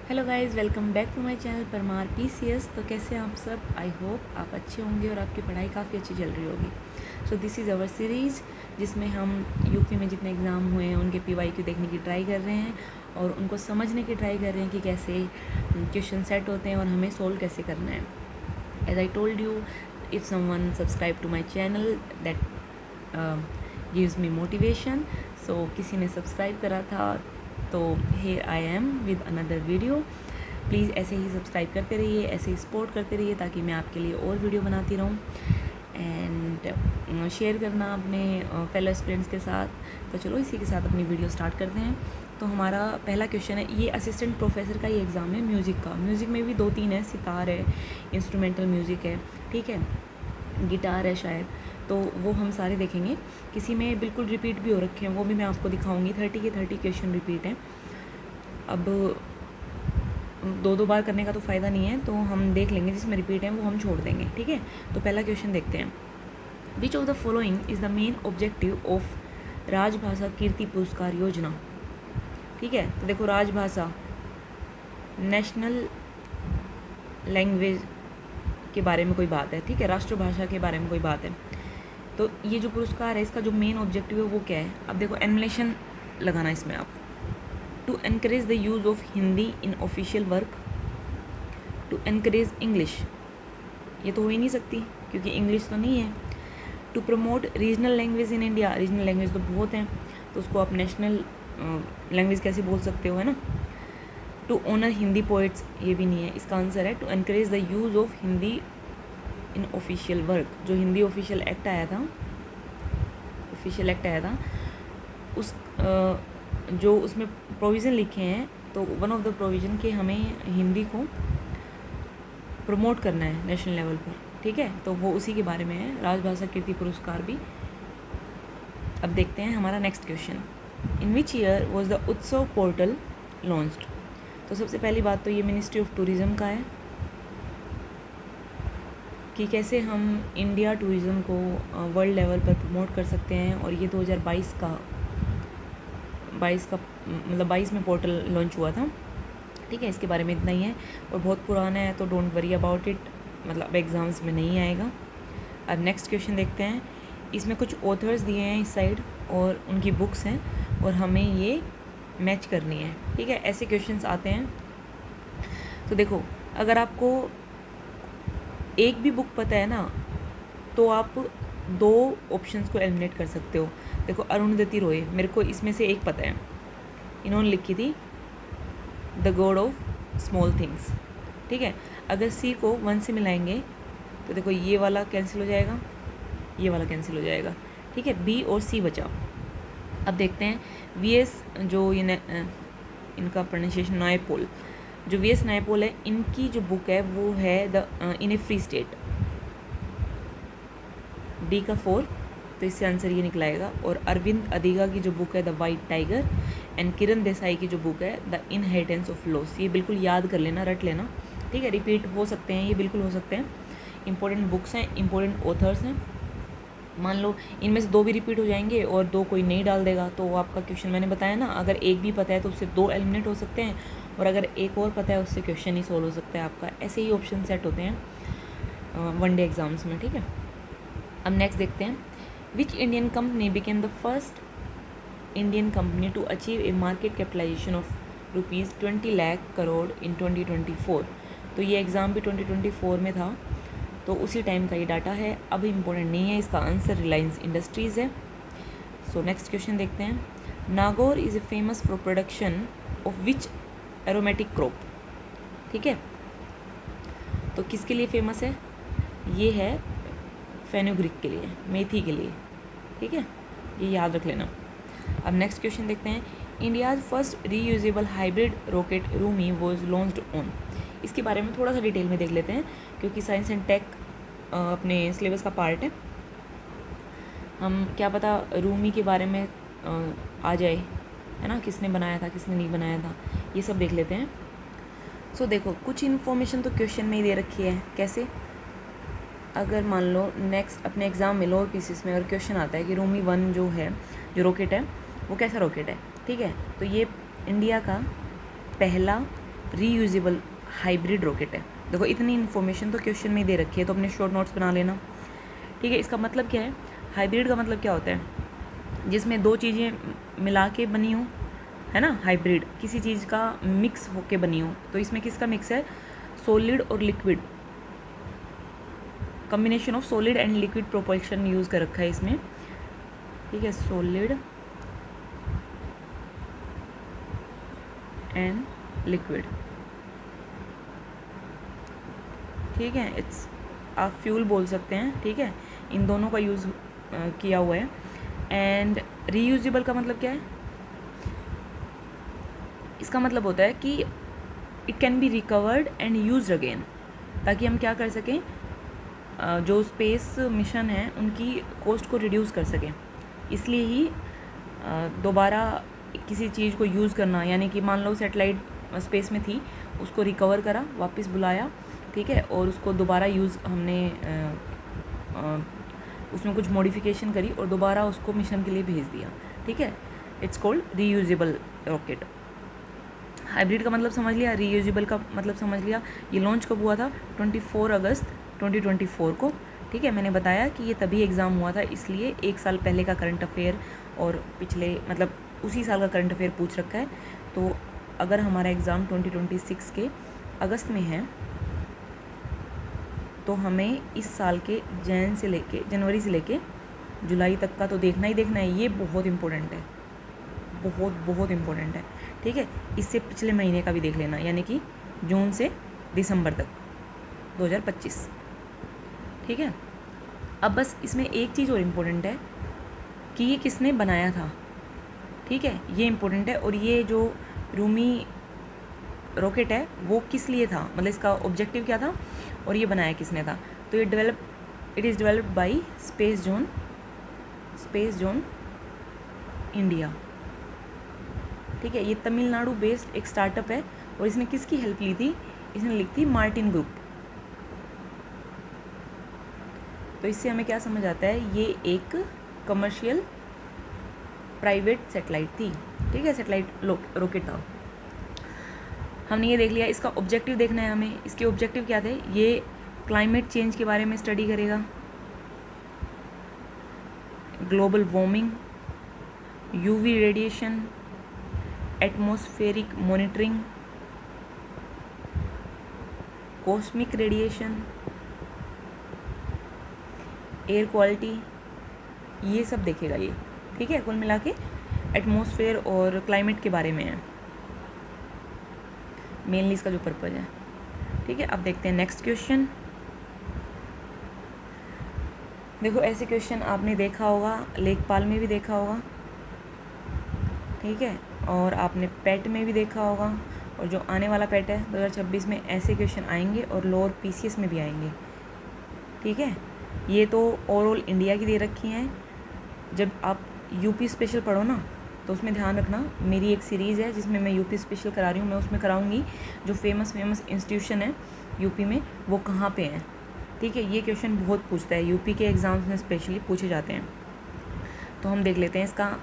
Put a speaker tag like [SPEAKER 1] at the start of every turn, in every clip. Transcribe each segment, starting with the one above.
[SPEAKER 1] Hello guys, welcome back to my channel Parmar PCS. तो कैसे हैं आप सब? आई होप आप अच्छे होंगे और आपकी पढ़ाई काफ़ी अच्छी चल रही होगी। So this is our series जिसमें हम यूपी में जितने एग्ज़ाम हुए हैं उनके पीवाईक्यू देखने की ट्राई कर रहे हैं और उनको समझने की ट्राई कर रहे हैं कि कैसे क्वेश्चन सेट होते हैं और हमें सोल्व कैसे करना है। As I told you, if someone subscribe to my channel that gives me motivation. So किसी ने सब्सक्राइब करा था तो here I am with another video. Please ऐसे ही सब्सक्राइब करते रहिए, ऐसे ही सपोर्ट करते रहिए ताकि मैं आपके लिए और वीडियो बनाती रहूँ एंड शेयर करना अपने फेलो स्टूडेंट्स के साथ। तो चलो इसी के साथ अपनी वीडियो स्टार्ट करते हैं। तो हमारा पहला क्वेश्चन है, ये असिस्टेंट प्रोफेसर का ये एग्ज़ाम है म्यूज़िक का। म्यूज़िक में भी 2-3 है, सितार है, इंस्ट्रूमेंटल म्यूज़िक है, ठीक है, गिटार है शायद। तो वो हम सारे देखेंगे। किसी में बिल्कुल रिपीट भी हो रखे हैं, वो भी मैं आपको दिखाऊंगी। 30 के 30 क्वेश्चन रिपीट हैं। अब दो बार करने का तो फ़ायदा नहीं है, तो हम देख लेंगे जिसमें रिपीट है वो हम छोड़ देंगे, ठीक है। तो पहला क्वेश्चन देखते हैं। Which of the following is the main objective of राजभाषा कीर्ति पुरस्कार योजना? ठीक है, तो देखो, राजभाषा नेशनल लैंग्वेज के बारे में कोई बात है, ठीक है, राष्ट्रभाषा के बारे में कोई बात है। तो ये जो पुरस्कार है इसका जो मेन ऑब्जेक्टिव है वो क्या है? अब देखो, एनिमेशन लगाना इसमें आप। To encourage the use of Hindi in official work, to encourage English, ये तो हो ही नहीं सकती क्योंकि इंग्लिश तो नहीं है। To promote regional language in India, regional language तो बहुत हैं, तो उसको आप नेशनल लैंग्वेज कैसे बोल सकते हो, है ना। टू ऑनर हिंदी पोइट्स, ये भी नहीं है। इसका आंसर है to encourage the use of Hindi in official work. जो हिंदी ऑफिशियल एक्ट आया था, उस जो उसमें प्रोविज़न लिखे हैं, तो वन ऑफ द प्रोविज़न के हमें हिंदी को प्रमोट करना है नेशनल लेवल पर, ठीक है। तो वो उसी के बारे में है, राजभाषा कीर्ति पुरस्कार भी। अब देखते हैं हमारा next question. In which year was the उत्सव पोर्टल लॉन्च्ड? तो सबसे पहली बात तो ये मिनिस्ट्री ऑफ टूरिज़्म का है कि कैसे हम इंडिया टूरिज़्म को वर्ल्ड लेवल पर प्रमोट कर सकते हैं। और ये 2022 का मतलब 22 में पोर्टल लॉन्च हुआ था, ठीक है। इसके बारे में इतना ही है और बहुत पुराना है, तो डोंट वरी अबाउट इट, मतलब एग्ज़ाम्स में नहीं आएगा। अब नेक्स्ट क्वेश्चन देखते हैं। इसमें कुछ ऑथर्स दिए हैं इस साइड और उनकी बुक्स हैं और हमें ये मैच करनी है, ठीक है। ऐसे क्वेश्चंस आते हैं। तो देखो, अगर आपको एक भी बुक पता है ना, तो आप 2 ऑप्शंस को एलिमिनेट कर सकते हो। देखो, अरुणधति रॉय, मेरे को इसमें से एक पता है, इन्होंने लिखी थी the God of small things, ठीक है। अगर सी को 1 से मिलाएंगे तो देखो ये वाला कैंसिल हो जाएगा, ये वाला कैंसिल हो जाएगा, ठीक है। बी और सी बचा। अब देखते हैं वीएस, जो इनका प्रोनाउंसिएशन नायपोल, जो वीएस नायपोल है, इनकी जो बुक है वो है the in A free state, D का 4, तो इससे आंसर ये निकलाएगा। और अरविंद अधिगा की जो बुक है the white tiger, and Kiran Desai की जो बुक है द इनहेरिटेंस ऑफ लॉस। ये बिल्कुल याद कर लेना, रट लेना, ठीक है। रिपीट हो सकते हैं, ये बिल्कुल हो सकते हैं। इंपॉर्टेंट बुक्स हैं, इंपॉर्टेंट ऑथर्स हैं। मान लो इनमें से 2 भी रिपीट हो जाएंगे और 2 कोई नहीं डाल देगा, तो आपका क्वेश्चन, मैंने बताया ना, अगर एक भी पता है तो उससे 2 एलिमिनेट हो सकते हैं, और अगर एक और पता है उससे क्वेश्चन ही सोल्व हो सकता है आपका। ऐसे ही ऑप्शन सेट होते हैं वनडे एग्जाम्स में, ठीक है। अब नेक्स्ट देखते हैं। Which Indian company became the first Indian company to achieve a market capitalisation of ₹20 lakh crore in 2024? तो ये एग्ज़ाम भी 2024 में था, तो उसी टाइम का ये डाटा है, अब इम्पोर्टेंट नहीं है। इसका आंसर रिलायंस इंडस्ट्रीज़ है। सो नेक्स्ट क्वेश्चन देखते हैं। Nagaur is a famous for production of which aromatic crop? ठीक है, तो किसके लिए फेमस है? ये है फेनुग्रीक के लिए, मेथी के लिए, ठीक है, ये याद रख लेना। अब नेक्स्ट क्वेश्चन देखते हैं। India's first reusable hybrid rocket Rumi was launched on? इसके बारे में थोड़ा सा डिटेल में देख लेते हैं क्योंकि साइंस एंड टेक अपने सिलेबस का पार्ट है। हम क्या पता रूमी के बारे में आ जाए, है ना, किसने बनाया था, किसने नहीं बनाया था, ये सब देख लेते हैं। सो देखो, कुछ इन्फॉर्मेशन तो क्वेश्चन में ही दे रखी है। कैसे? अगर मान लो नेक्स्ट अपने एग्ज़ाम में लोअर पीसीस में अगर क्वेश्चन आता है कि रूमी 1 जो है, जो रॉकेट है, वो कैसा रॉकेट है, ठीक है, तो ये इंडिया का पहला रीयूजेबल हाइब्रिड रॉकेट है। देखो इतनी इन्फॉर्मेशन तो क्वेश्चन में दे रखी है, तो अपने शॉर्ट नोट्स बना लेना, ठीक है। इसका मतलब क्या है, हाइब्रिड का मतलब क्या होता है, जिसमें दो चीज़ें मिला के बनी हो, है ना। हाइब्रिड किसी चीज़ का मिक्स होके बनी हो, तो इसमें किसका मिक्स है, सॉलिड और liquid, combination of solid and liquid propulsion use कर रखा है इसमें, ठीक है, सॉलिड एंड लिक्विड, ठीक है। इट्स आप फ्यूल बोल सकते हैं, ठीक है, इन दोनों का यूज़ किया हुआ है। एंड रीयूजेबल का मतलब क्या है, इसका मतलब होता है कि it can be recovered and use again, ताकि हम क्या कर सकें, जो स्पेस मिशन है उनकी कॉस्ट को रिड्यूस कर सकें। इसलिए ही दोबारा किसी चीज़ को यूज़ करना, यानी कि मान लो सैटेलाइट स्पेस में थी, उसको रिकवर करा, वापस बुलाया, ठीक है, और उसको दोबारा यूज़ हमने उसमें कुछ मॉडिफिकेशन करी और दोबारा उसको मिशन के लिए भेज दिया, ठीक है। It's called reusable rocket. Hybrid का मतलब समझ लिया, रीयूजेबल का मतलब समझ लिया। ये लॉन्च कब हुआ था, 24 अगस्त 2024 को, ठीक है। मैंने बताया कि ये तभी एग्ज़ाम हुआ था, इसलिए एक साल पहले का करंट अफेयर और पिछले मतलब उसी साल का करंट अफेयर पूछ रखा है। तो अगर हमारा एग्ज़ाम 2026 के अगस्त में है, तो हमें इस साल के जनवरी से लेके जुलाई तक का तो देखना ही देखना है। ये बहुत इम्पोर्टेंट है, बहुत बहुत इम्पोर्टेंट है, ठीक है। इससे पिछले महीने का भी देख लेना, यानी कि जून से दिसंबर तक 2025, ठीक है। अब बस इसमें एक चीज़ और इम्पोर्टेंट है कि ये किसने बनाया था, ठीक है, ये इम्पोर्टेंट है। और ये जो रूमी रॉकेट है वो किस लिए था, मतलब इसका ऑब्जेक्टिव क्या था और ये बनाया किसने था। तो ये it is developed by space zone India, ठीक है। ये तमिलनाडु बेस्ड एक स्टार्टअप है और इसने किसकी हेल्प ली थी, इसने ली थी मार्टिन ग्रुप। तो इससे हमें क्या समझ आता है, ये एक कमर्शियल प्राइवेट सेटेलाइट थी, ठीक है, सेटेलाइट रॉकेट था। हमने ये देख लिया। इसका ऑब्जेक्टिव देखना है हमें, इसके ऑब्जेक्टिव क्या थे, ये क्लाइमेट चेंज के बारे में स्टडी करेगा, global warming, UV radiation, atmospheric monitoring, cosmic radiation, air quality, ये सब देखेगा ये, ठीक है। कुल मिला के एटमॉस्फेयर और क्लाइमेट के बारे में है मेनली इसका जो पर्पज़ है, ठीक है। अब देखते हैं नेक्स्ट क्वेश्चन। देखो ऐसे क्वेश्चन आपने देखा होगा, लेखपाल में भी देखा होगा, ठीक है, और आपने पेट में भी देखा होगा, और जो आने वाला पेट है 2026 में ऐसे क्वेश्चन आएंगे और लोअर पीसीएस में भी आएंगे, ठीक है। ये तो ओवरऑल इंडिया की दे रखी हैं। जब आप यूपी स्पेशल पढ़ो ना, तो उसमें ध्यान रखना, मेरी एक सीरीज़ है जिसमें मैं यूपी स्पेशल करा रही हूँ, मैं उसमें कराऊंगी जो फेमस इंस्टीट्यूशन है यूपी में वो कहाँ पे हैं, ठीक है। ये क्वेश्चन बहुत पूछता है, यूपी के एग्ज़ाम्स में स्पेशली पूछे जाते हैं। तो हम देख लेते हैं इसका।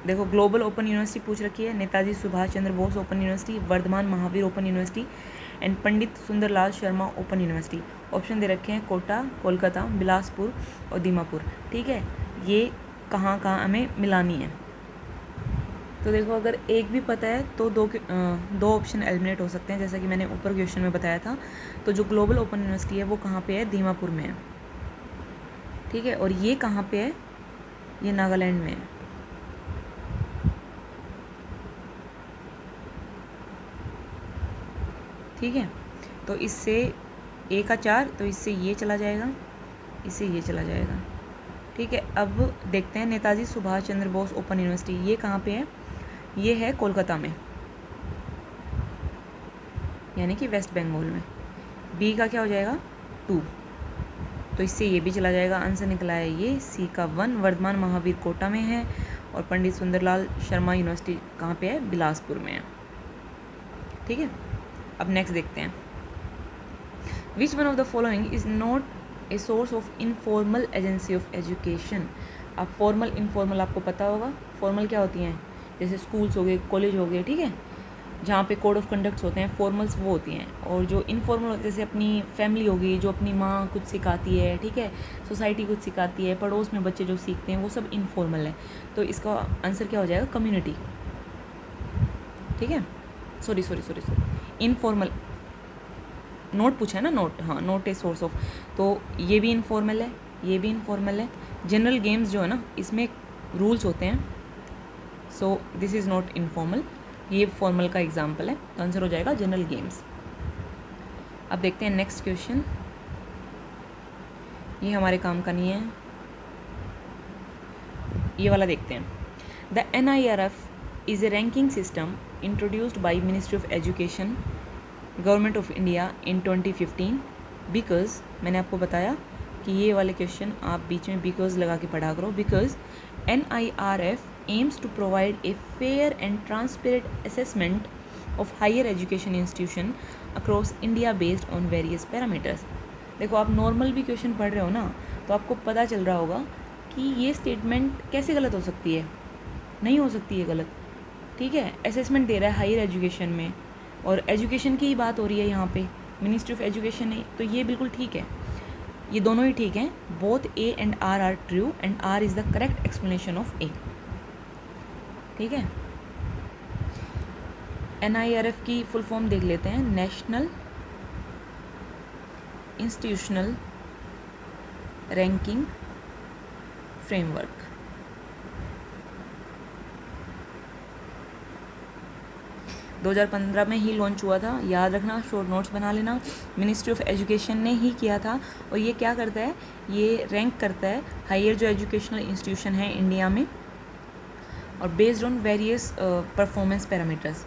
[SPEAKER 1] देखो ग्लोबल ओपन यूनिवर्सिटी पूछ रखी है, Netaji Subhash Chandra Bose open university, Vardhaman Mahavir open university and Pandit Sundarlal Sharma open university. Option दे रखे हैं कोटा, कोलकाता, बिलासपुर और दीमापुर, ठीक है। ये कहाँ कहाँ हमें मिलानी है। तो देखो अगर एक भी पता है तो दो ऑप्शन एलिमिनेट हो सकते हैं, जैसा कि मैंने ऊपर क्वेश्चन में बताया था। तो जो ग्लोबल ओपन यूनिवर्सिटी है वो कहाँ पे है, दीमापुर में है, ठीक है। और ये कहाँ पे है, ये नागालैंड में है, ठीक है। तो इससे ए का 4, तो इससे ये चला जाएगा, इससे ये चला जाएगा, ठीक है। अब देखते हैं नेताजी सुभाष चंद्र बोस ओपन यूनिवर्सिटी, ये कहाँ पे है, ये है कोलकाता में, यानी कि वेस्ट बंगाल में। बी का क्या हो जाएगा 2, तो इससे ये भी चला जाएगा, आंसर निकला है ये सी का 1। वर्धमान महावीर कोटा में है और पंडित सुंदरलाल शर्मा यूनिवर्सिटी कहाँ पे है, बिलासपुर में है, ठीक है। अब नेक्स्ट देखते हैं, विच one of the following is not a source of informal agency of education. अब फॉर्मल इनफॉर्मल आपको पता होगा, फॉर्मल क्या होती हैं, जैसे स्कूल्स हो गए, कॉलेज हो गए, ठीक है। जहाँ पे कोड ऑफ कंडक्ट्स होते हैं, फॉर्मल्स वो होती हैं, और जो इनफॉर्मल जैसे अपनी फैमिली होगी, जो अपनी माँ कुछ सिखाती है, ठीक है, सोसाइटी कुछ सिखाती है, पड़ोस में बच्चे जो सीखते हैं, वो सब इनफॉर्मल है। तो इसका आंसर क्या हो जाएगा? कम्युनिटी। ठीक है, सॉरी इनफॉर्मल नोट पूछा है ना, नोट, हाँ, नोट ए सोर्स ऑफ, तो ये भी इनफॉर्मल है, ये भी इनफॉर्मल है। जनरल गेम्स जो है ना, इसमें रूल्स होते हैं, सो दिस इज़ नॉट इनफॉर्मल, ये फॉर्मल का एग्जाम्पल है, तो आंसर हो जाएगा जनरल गेम्स। अब देखते हैं नेक्स्ट क्वेश्चन, ये हमारे काम का नहीं है, ये वाला देखते हैं। The NIRF is a ranking system introduced by ministry of education, government of India in 2015, because मैंने आपको बताया कि ये वाले क्वेश्चन आप बीच में बिकॉज लगा के पढ़ा करो, because NIRF aims to provide a fair and transparent assessment of higher education institution across India based on various parameters। देखो, आप नॉर्मल भी क्वेश्चन पढ़ रहे हो ना, तो आपको पता चल रहा होगा कि ये स्टेटमेंट कैसे गलत हो सकती है, नहीं हो सकती है गलत, ठीक है। असेसमेंट दे रहा है हायर एजुकेशन में, और एजुकेशन की ही बात हो रही है यहाँ पे, मिनिस्ट्री ऑफ एजुकेशन नहीं, तो ये बिल्कुल ठीक है, ये दोनों ही ठीक हैं। Both A and R are true and R is the correct explanation of A। ठीक है, NIRF की फुल फॉर्म देख लेते हैं, नेशनल इंस्टीट्यूशनल रैंकिंग फ्रेमवर्क। दो 2015 में ही लॉन्च हुआ था, याद रखना, शॉर्ट नोट्स बना लेना, मिनिस्ट्री ऑफ एजुकेशन ने ही किया था। और ये क्या करता है, ये रैंक करता है हायर जो एजुकेशनल इंस्टीट्यूशन है इंडिया में, और based on various performance parameters.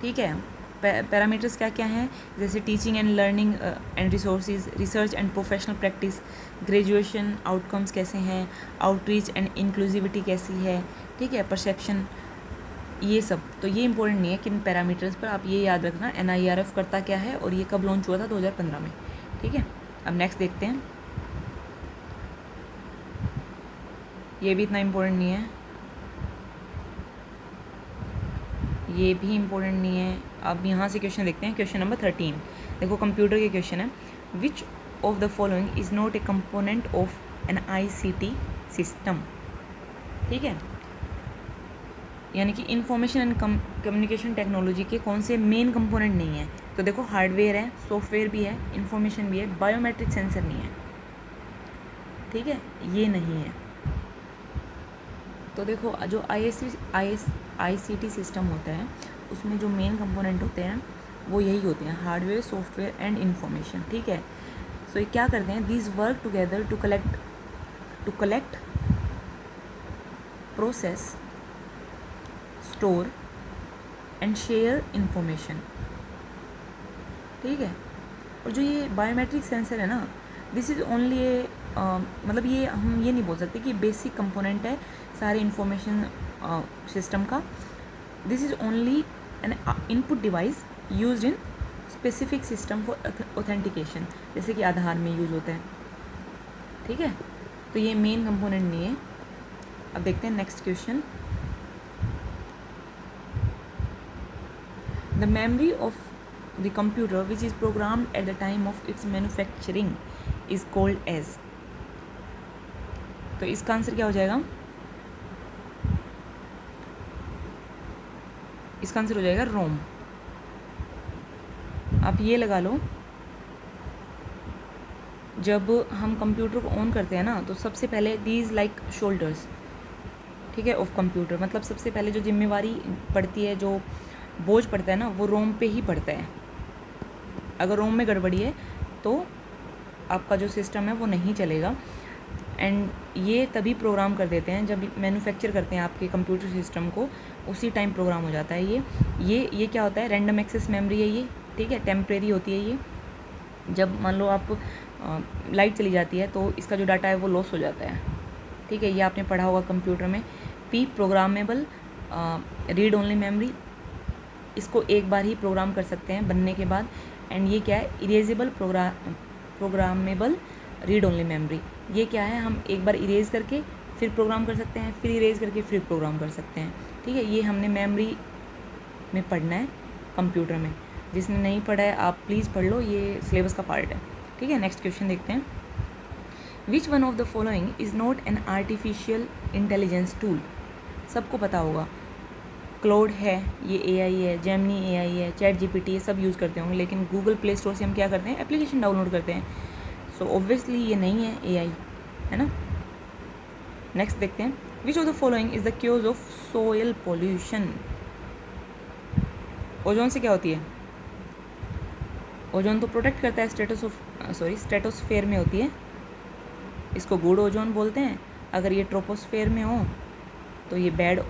[SPEAKER 1] ठीक है, पैरामीटर्स क्या क्या हैं, जैसे teaching and learning and resources, research and professional practice, graduation outcomes कैसे हैं, आउटरीच एंड इंक्लूसिविटी कैसी है, ठीक है, परसेप्शन, ये सब। तो ये इंपॉर्टेंट नहीं है किन पैरामीटर्स पर, आप ये याद रखना NIRF करता क्या है और ये कब लॉन्च हुआ था, 2015 में। ठीक है, अब नेक्स्ट देखते हैं, ये भी इतना इम्पोर्टेंट नहीं है, ये भी इम्पोर्टेंट नहीं है। अब यहाँ से क्वेश्चन देखते हैं, क्वेश्चन नंबर 13। देखो, कंप्यूटर के क्वेश्चन है, which of the following is not a component of an ICT system. ठीक है, यानी कि इंफॉर्मेशन एंड कम्युनिकेशन टेक्नोलॉजी के कौन से मेन कंपोनेंट नहीं है। तो देखो, हार्डवेयर है, सॉफ्टवेयर भी है, इंफॉर्मेशन भी है, बायोमेट्रिक सेंसर नहीं है। ठीक है, ये नहीं है। तो देखो, जो ICT सिस्टम होता है, उसमें जो मेन कंपोनेंट होते हैं वो यही होते हैं, हार्डवेयर, सॉफ्टवेयर एंड इंफॉर्मेशन। ठीक है, सो ये क्या करते हैं, these work together to collect process, store and share information. ठीक है, और जो ये बायोमेट्रिक सेंसर है ना, दिस इज़ ओनली ए, मतलब ये हम ये नहीं बोल सकते कि बेसिक कंपोनेंट है सारे इंफॉर्मेशन सिस्टम का। This is only an input device used in specific system for authentication, जैसे कि आधार में यूज होता है। ठीक है, तो ये मेन कंपोनेंट नहीं है। अब देखते हैं next question, the memory of the computer which is programmed at the time of its manufacturing is called as. तो इसका आंसर क्या हो जाएगा, इसका आंसर हो जाएगा रोम। आप ये लगा लो, जब हम कंप्यूटर को ऑन करते हैं ना, तो सबसे पहले दीज लाइक शोल्डर्स, ठीक है, ऑफ कंप्यूटर, मतलब सबसे पहले जो जिम्मेवारी पड़ती है, जो बोझ पड़ता है ना, वो रोम पे ही पड़ता है। अगर रोम में गड़बड़ी है तो आपका जो सिस्टम है वो नहीं चलेगा। एंड ये तभी प्रोग्राम कर देते हैं जब मैन्युफैक्चर करते हैं आपके कंप्यूटर सिस्टम को, उसी टाइम प्रोग्राम हो जाता है। ये क्या होता है, रैंडम एक्सेस मेमोरी है ये। ठीक है, टेम्परेरी होती है ये। जब मान लो आप लाइट चली जाती है तो इसका जो डाटा है वो लॉस हो जाता है। ठीक है, ये आपने पढ़ा होगा कंप्यूटर में। P programmable read only memory, इसको एक बार ही प्रोग्राम कर सकते हैं बनने के बाद। एंड ये क्या है, erasable programmable read only memory, ये क्या है, हम एक बार इरेज करके फिर प्रोग्राम कर सकते हैं, फिर इरेज करके फिर प्रोग्राम कर सकते हैं। ठीक है, ये हमने मेमोरी में पढ़ना है कंप्यूटर में। जिसने नहीं पढ़ा है आप प्लीज़ पढ़ लो, ये सिलेबस का पार्ट है, ठीक है। नेक्स्ट क्वेश्चन देखते हैं। विच one of the following is not an artificial intelligence tool? सबको पता होगा, क्लाउड है, ये AI है, जेमिनी AI है, चैट GPT, ये सब यूज़ करते होंगे, लेकिन गूगल प्ले स्टोर से हम क्या करते हैं, एप्लीकेशन डाउनलोड करते हैं। सो ऑब्वियसली ये नहीं है AI, है ना। नेक्स्ट देखते हैं। Which of the following is the cause of soil pollution? Ozone से क्या होती है? ओजोन तो प्रोटेक्ट करता है, स्ट्रेटोस्फेयर में होती है, इसको गुड ओजोन बोलते हैं। अगर ये ट्रोपोस्फेयर में हो तो ये बैड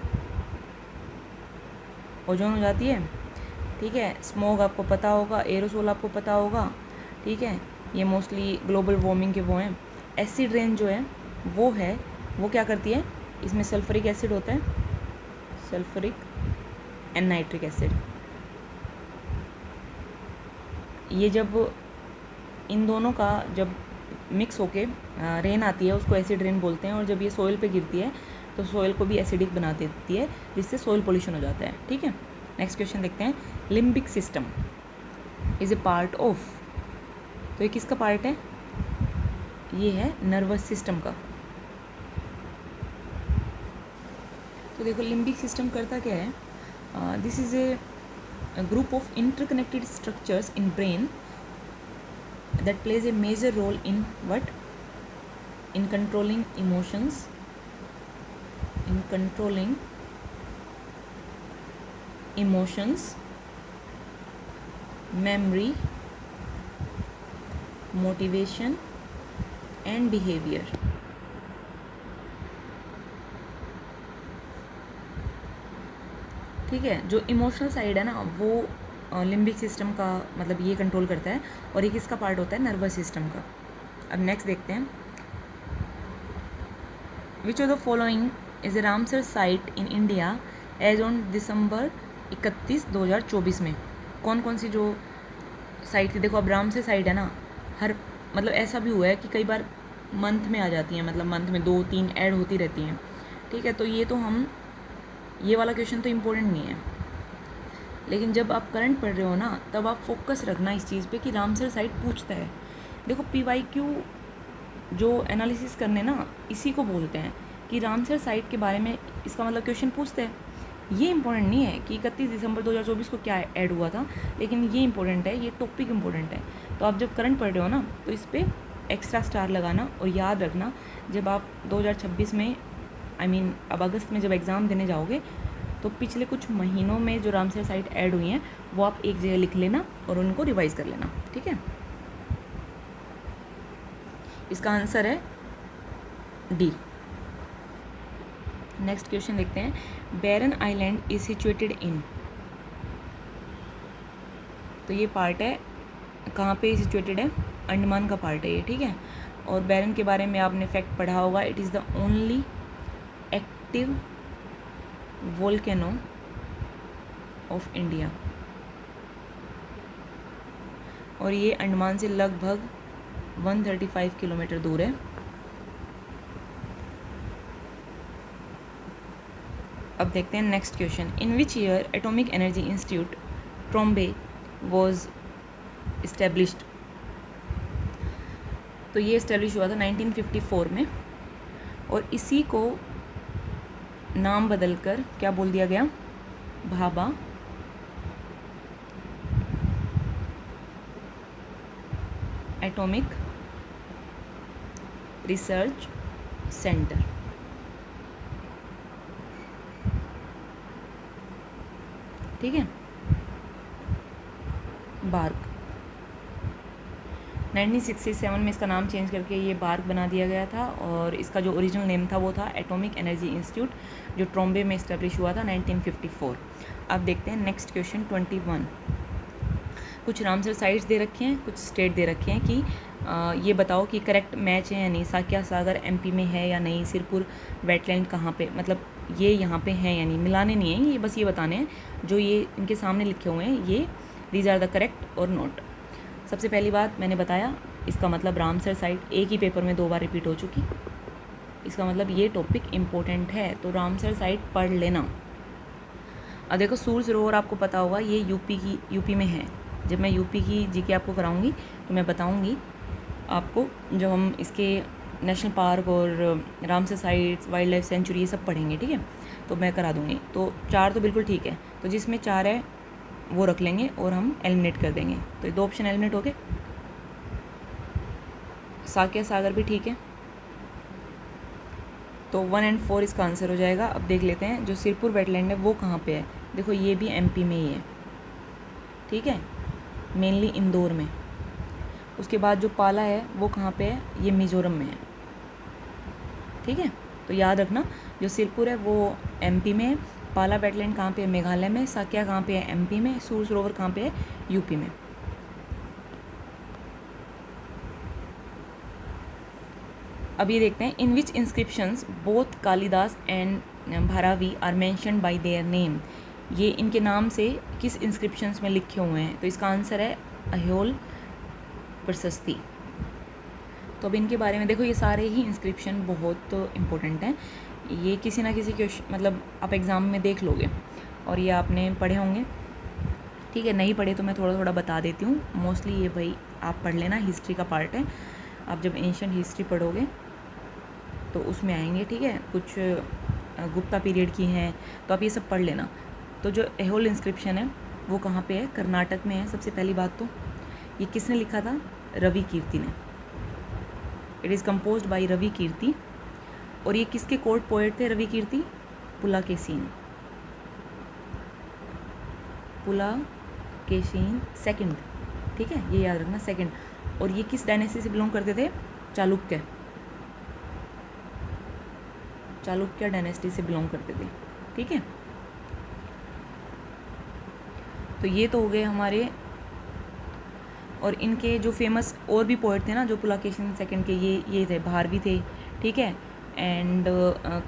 [SPEAKER 1] ओजोन हो जाती है, ठीक है। स्मोग आपको पता होगा, एरोसोल आपको पता होगा, ठीक है। ये मोस्टली ग्लोबल वार्मिंग के वो हैं। एसिड रेन जो है वो क्या करती है, इसमें सल्फ्यूरिक एसिड होता है, सल्फ्यूरिक एंड नाइट्रिक एसिड। ये जब इन दोनों का जब मिक्स होके रेन आती है उसको एसिड रेन बोलते हैं, और जब ये सोइल पे गिरती है तो सोइल को भी एसिडिक बना देती है, जिससे सोइल पोल्यूशन हो जाता है, ठीक है। नेक्स्ट क्वेश्चन देखते हैं। Limbic system is a part of, तो ये किसका पार्ट है? ये है नर्वस सिस्टम का। तो देखो लिम्बिक सिस्टम करता क्या है, this is a group of interconnected structures in brain that plays a major role in what? In controlling emotions, memory, motivation and behavior. ठीक है, जो इमोशनल साइड है ना वो लिम्बिक सिस्टम का मतलब ये कंट्रोल करता है, और ये किसका पार्ट होता है? नर्वस सिस्टम का। अब नेक्स्ट देखते हैं। Which of the following is a Ramsar site in India as on December 31, 2024 में? कौन कौन सी जो साइट थी? देखो अब रामसर साइट है ना, हर मतलब ऐसा भी हुआ है कि कई बार मंथ में आ जाती हैं, मतलब मंथ में 2-3 ऐड होती रहती हैं, ठीक है। तो ये वाला क्वेश्चन तो इम्पोर्टेंट नहीं है, लेकिन जब आप करंट पढ़ रहे हो ना तब आप फोकस रखना इस चीज़ पे कि रामसर साइट पूछता है। देखो PYQ जो एनालिसिस करने ना इसी को बोलते हैं कि रामसर साइट के बारे में इसका मतलब क्वेश्चन पूछते हैं। ये इंपॉर्टेंट नहीं है कि 31 दिसंबर 2024 को क्या ऐड हुआ था, लेकिन ये इंपॉर्टेंट है, ये टॉपिक इंपॉर्टेंट है। तो आप जब करंट पढ़ रहे हो ना तो इस पर एक्स्ट्रा स्टार लगाना, और याद रखना जब आप 2026 में अब अगस्त में जब एग्ज़ाम देने जाओगे तो पिछले कुछ महीनों में जो रामसर साइट ऐड हुई हैं वो आप एक जगह लिख लेना और उनको रिवाइज़ कर लेना, ठीक है। इसका आंसर है डी। नेक्स्ट क्वेश्चन देखते हैं। बैरन आइलैंड इज सिचुएटेड इन, तो ये पार्ट है, कहाँ पे सिचुएटेड है? अंडमान का पार्ट है ये, ठीक है। और बैरन के बारे में आपने फैक्ट पढ़ा होगा, it is the only active volcano of India, और ये अंडमान से लगभग 135 किलोमीटर दूर है। अब देखते हैं next question. In which year atomic energy institute Trombay was established? तो ये इस्टेब्लिश हुआ था 1954 में, और इसी को नाम बदलकर क्या बोल दिया गया? भाभा एटॉमिक रिसर्च सेंटर, ठीक है। बार्क 1967 में इसका नाम चेंज करके ये बार्क बना दिया गया था, और इसका जो ओरिजिनल नेम था वो था एटॉमिक एनर्जी इंस्टीट्यूट, जो ट्रॉम्बे में इस्टेब्लिश हुआ था 1954। अब देखते हैं नेक्स्ट क्वेश्चन 21। कुछ रामसर साइट्स दे रखे हैं, कुछ स्टेट दे रखे हैं कि ये बताओ कि करेक्ट मैच है या नहीं। साकिया सागर MP में है या नहीं, सिरपुर वेटलैंड कहाँ पे, मतलब ये यहाँ पे हैं या नहीं। मिलाने नहीं है ये, बस ये बताने हैं जो ये इनके सामने लिखे हुए हैं, ये दीज आर द करेक्ट और नॉट। सबसे पहली बात मैंने बताया, इसका मतलब रामसर साइट एक ही पेपर में 2 बार रिपीट हो चुकी, इसका मतलब ये टॉपिक इम्पोर्टेंट है, तो रामसर साइट पढ़ लेना। अब देखो सूर सरोवर आपको पता होगा ये यूपी में है। जब मैं यूपी की जीके आपको कराऊंगी तो मैं बताऊंगी आपको, जब हम इसके नेशनल पार्क और Ramsar sites, wild life sanctuary ये सब पढ़ेंगे, ठीक है, तो मैं करा दूंगी। तो 4 तो बिल्कुल ठीक है, तो जिसमें 4 है वो रख लेंगे और हम एलिमिनेट कर देंगे। तो ये 2 ऑप्शन एलिमिनेट हो गए। साक्य सागर भी ठीक है, तो 1 और 4 इसका आंसर हो जाएगा। अब देख लेते हैं जो सिरपुर वेटलैंड है वो कहाँ पे है। देखो ये भी एमपी में ही है, ठीक है, मेनली इंदौर में। उसके बाद जो पाला है वो कहाँ पे है, ये मिजोरम में है, ठीक है। तो याद रखना जो सिरपुर है वो एमपी में है, पाला वेटलैंड कहाँ पे है, मेघालय में, साक्या कहाँ पे है, एमपी में, सूर सरोवर कहाँ पे है, यूपी में। अब ये देखते हैं in which inscriptions both Kalidas and Bharavi are mentioned by their name. ये इनके नाम से किस इंस्क्रिप्शंस में लिखे हुए हैं, तो इसका आंसर है अहोल प्रशस्ति। तो अब इनके बारे में देखो, ये सारे ही इंस्क्रिप्शन बहुत इंपॉर्टेंट हैं। ये किसी ना किसी क्वेश्चन मतलब आप एग्ज़ाम में देख लोगे और ये आपने पढ़े होंगे, ठीक है। नहीं पढ़े तो मैं थोड़ा थोड़ा बता देती हूँ। मोस्टली ये भाई आप पढ़ लेना, हिस्ट्री का पार्ट है। आप जब एंशिएंट हिस्ट्री पढ़ोगे तो उसमें आएंगे, ठीक है, कुछ गुप्ता पीरियड की हैं, तो आप ये सब पढ़ लेना। तो जो ऐहोल इंस्क्रिप्शन है वो कहाँ पे है, कर्नाटक में है। सबसे पहली बात तो ये किसने लिखा था, रवि कीर्ति ने। It is composed by Ravi Kirti. और ये किसके कोर्ट पोएट थे रवि कीर्ति, पुलाकेशिन, पुलाकेशिन सेकंड, ठीक है, ये याद रखना सेकंड। और ये किस डायनेस्टी से बिलोंग करते थे, चालुक्य, चालुक्य डायनेस्टी से बिलोंग करते थे, ठीक है। तो ये तो हो गए हमारे। और इनके जो फेमस और भी पोएट थे ना, जो पुलाकेशिन सेकंड के, ये थे, भारवी थे, ठीक है, एंड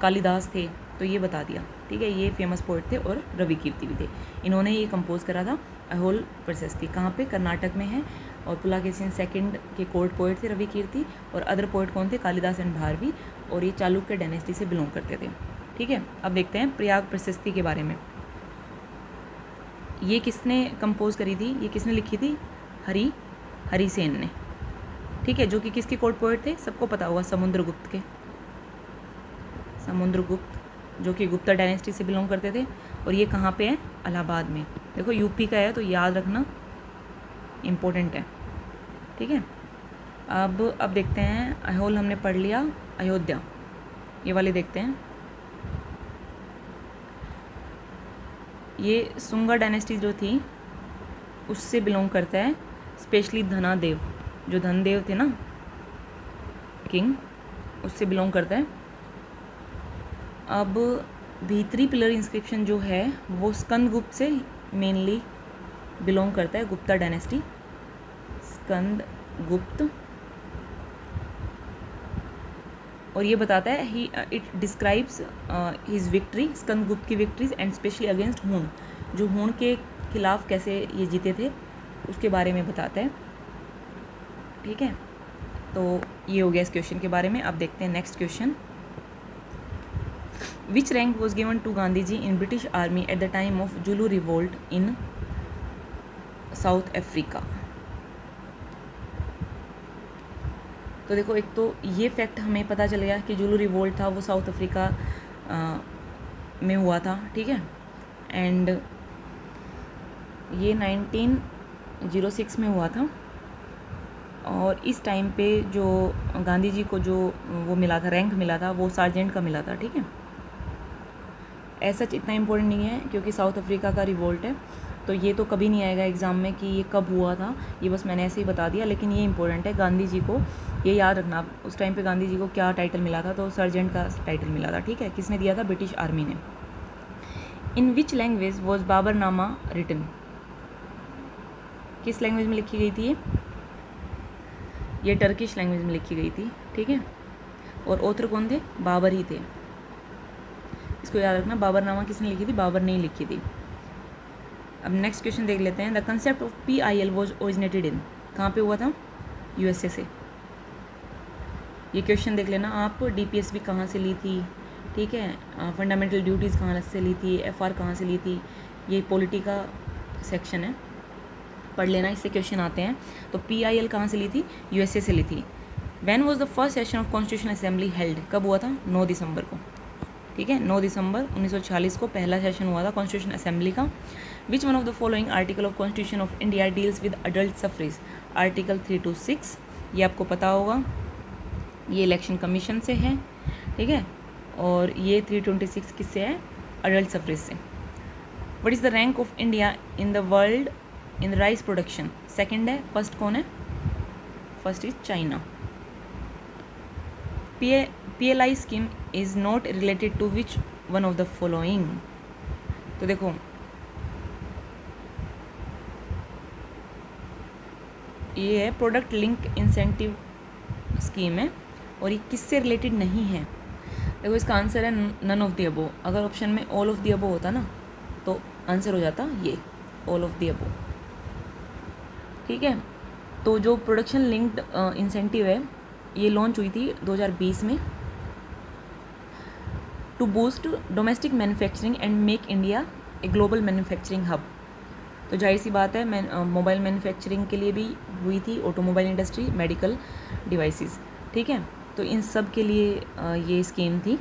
[SPEAKER 1] कालिदास थे, तो ये बता दिया, ठीक है। ये फेमस पोएट थे और रवि कीर्ति भी थे। इन्होंने ये कंपोज करा था अहोल प्रशस्ति। कहाँ पे, कर्नाटक में है। और पुलाकेशिन सेकंड के कोर्ट पोएट थे रवि कीर्ति, और अदर पोएट कौन थे, कालिदास एंड भारवी, और ये चालुक्य डायनेस्टी से बिलोंग करते थे, ठीक है। अब देखते हैं प्रयाग प्रशस्ति के बारे में। ये किसने कंपोज करी थी, ये किसने लिखी थी, हरिसेन ने, ठीक है, जो कि किसके कोर्ट पोएट थे, सबको पता होगा, समुद्रगुप्त के, समुद्रगुप्त जो कि गुप्ता डायनेस्टी से बिलोंग करते थे। और ये कहाँ पे है, इलाहाबाद में। देखो यूपी का है तो याद रखना, इम्पोर्टेंट है, ठीक है। अब देखते हैं, अहोल हमने पढ़ लिया, अयोध्या ये वाले देखते हैं। ये सुंगा डायनेस्टी जो थी उससे बिलोंग करता है, स्पेशली धनादेव, जो धनदेव थे ना किंग, उससे बिलोंग करता है। अब भीतरी पिलर इंस्क्रिप्शन जो है वो स्कंदगुप्त से मेनली बिलोंग करता है, गुप्ता डायनेस्टी, स्कंदगुप्त। और ये बताता है it describes his victory, Skandagupta की विक्ट्रीज एंड स्पेशली अगेंस्ट हूण, जो हूण के खिलाफ कैसे ये जीते थे उसके बारे में बताता है, ठीक है। तो ये हो गया इस क्वेश्चन के बारे में। अब देखते हैं next question. Which rank was given to Gandhi ji in British army at the time of Zulu revolt in South Africa. तो देखो, एक तो ये फैक्ट हमें पता चल गया कि जुलू रिवोल्ट था वो साउथ अफ्रीका में हुआ था, ठीक है, एंड ये 1906 में हुआ था। और इस टाइम पे जो गांधी जी को जो वो मिला था, रैंक मिला था, वो सार्जेंट का मिला था, ठीक है। ऐसा इतना इम्पोर्टेंट नहीं है क्योंकि साउथ अफ्रीका का रिवोल्ट है, तो ये तो कभी नहीं आएगा एग्ज़ाम में कि ये कब हुआ था, ये बस मैंने ऐसे ही बता दिया। लेकिन ये इंपॉर्टेंट है, गांधी जी को ये याद रखना, उस टाइम पे गांधी जी को क्या टाइटल मिला था, तो सर्जेंट का टाइटल मिला था, ठीक है। किसने दिया था, ब्रिटिश आर्मी ने। In which language was Baburnama written, किस लैंग्वेज में लिखी गई थी ये टर्किश लैंग्वेज में लिखी गई थी, ठीक है। और ऑथर कौन थे, बाबर ही थे, इसको याद रखना। बाबरनामा किसने लिखी थी, बाबर ने ही लिखी थी। अब नेक्स्ट क्वेश्चन देख लेते हैं। The concept of PIL was originated in, कहाँ पे हुआ था, USA से। ये क्वेश्चन देख लेना आप, DPSB कहाँ से ली थी, ठीक है, फंडामेंटल ड्यूटीज़ कहाँ से ली थी, FR कहाँ से ली थी, ये पॉलिटी का सेक्शन है, पढ़ लेना, इससे क्वेश्चन आते हैं। तो PIL कहाँ से ली थी? USA से ली थी। When was the first session of constitutional assembly held? कब हुआ था? 9 दिसंबर को, ठीक है, 9 दिसंबर 1946 को पहला सेशन हुआ था कॉन्स्टिट्यूशन असेंबली का। विच one of the following article of constitution of India deals with adult suffrage? Article 3 to 6, ये आपको पता होगा, ये इलेक्शन कमीशन से है, ठीक है, और ये 326 किससे है? अडल्ट सफरेज से। What is the rank of India in the world in rice production? Second है, फर्स्ट कौन है? First is China. PLI scheme is not related to which one of the following? तो देखो, ये है प्रोडक्ट लिंक इंसेंटिव स्कीम है, और ये किससे रिलेटेड नहीं है? देखो, इसका आंसर है नन ऑफ द अबो। अगर ऑप्शन में ऑल ऑफ द अबो होता ना तो आंसर हो जाता ये ऑल ऑफ द अबो, ठीक है। तो जो प्रोडक्शन लिंक्ड इंसेंटिव है, ये लॉन्च हुई थी 2020 में to boost domestic manufacturing and make India a global manufacturing hub. तो जाहिर सी बात है, मोबाइल मैन्युफैक्चरिंग के लिए भी हुई थी, ऑटोमोबाइल इंडस्ट्री, मेडिकल डिवाइसेस, ठीक है। तो इन सब के लिए ये स्कीम थी।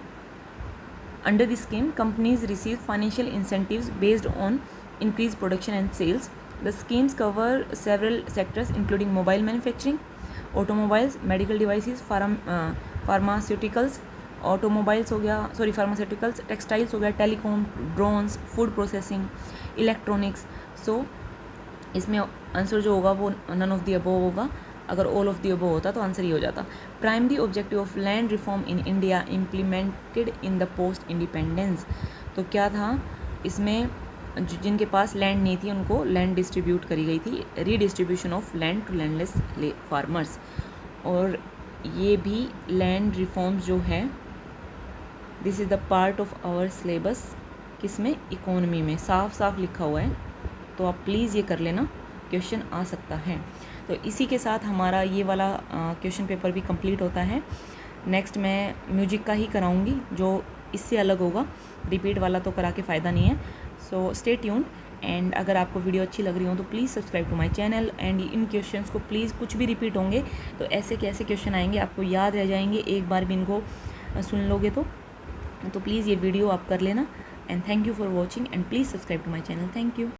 [SPEAKER 1] Under this scheme companies receive financial incentives based on increase production and sales. The schemes cover several sectors including mobile manufacturing, automobiles, medical devices, pharmaceuticals, automobiles हो गया, सॉरी फार्मास्यूटिकल्स, टेक्सटाइल्स हो गया, telecom, drones, food processing, electronics. So इसमें answer जो होगा वो none of the above होगा। अगर ऑल ऑफ द अबव होता तो आंसर ही हो जाता। Primary objective of land reform in India implemented in the post independence. तो क्या था इसमें? जिनके पास लैंड नहीं थी उनको लैंड डिस्ट्रीब्यूट करी गई थी, redistribution of land to landless farmers. और ये भी लैंड रिफॉर्म्स जो है, this is the part of our syllabus, किसमें? इकोनॉमी में साफ साफ लिखा हुआ है, तो आप प्लीज़ ये कर लेना, क्वेश्चन आ सकता है। तो इसी के साथ हमारा ये वाला क्वेश्चन पेपर भी कंप्लीट होता है। नेक्स्ट मैं म्यूजिक का ही कराऊंगी, जो इससे अलग होगा, रिपीट वाला तो करा के फ़ायदा नहीं है। सो स्टे ट्यून्ड, एंड अगर आपको वीडियो अच्छी लग रही हो तो please subscribe to my channel. And इन क्वेश्चंस को प्लीज़, कुछ भी रिपीट होंगे तो ऐसे कैसे क्वेश्चन आएंगे, आपको याद रह जाएंगे एक बार भी इनको सुन लोगे तो प्लीज़ ये वीडियो आप कर लेना। And thank you for watching, and please subscribe to my channel. Thank you.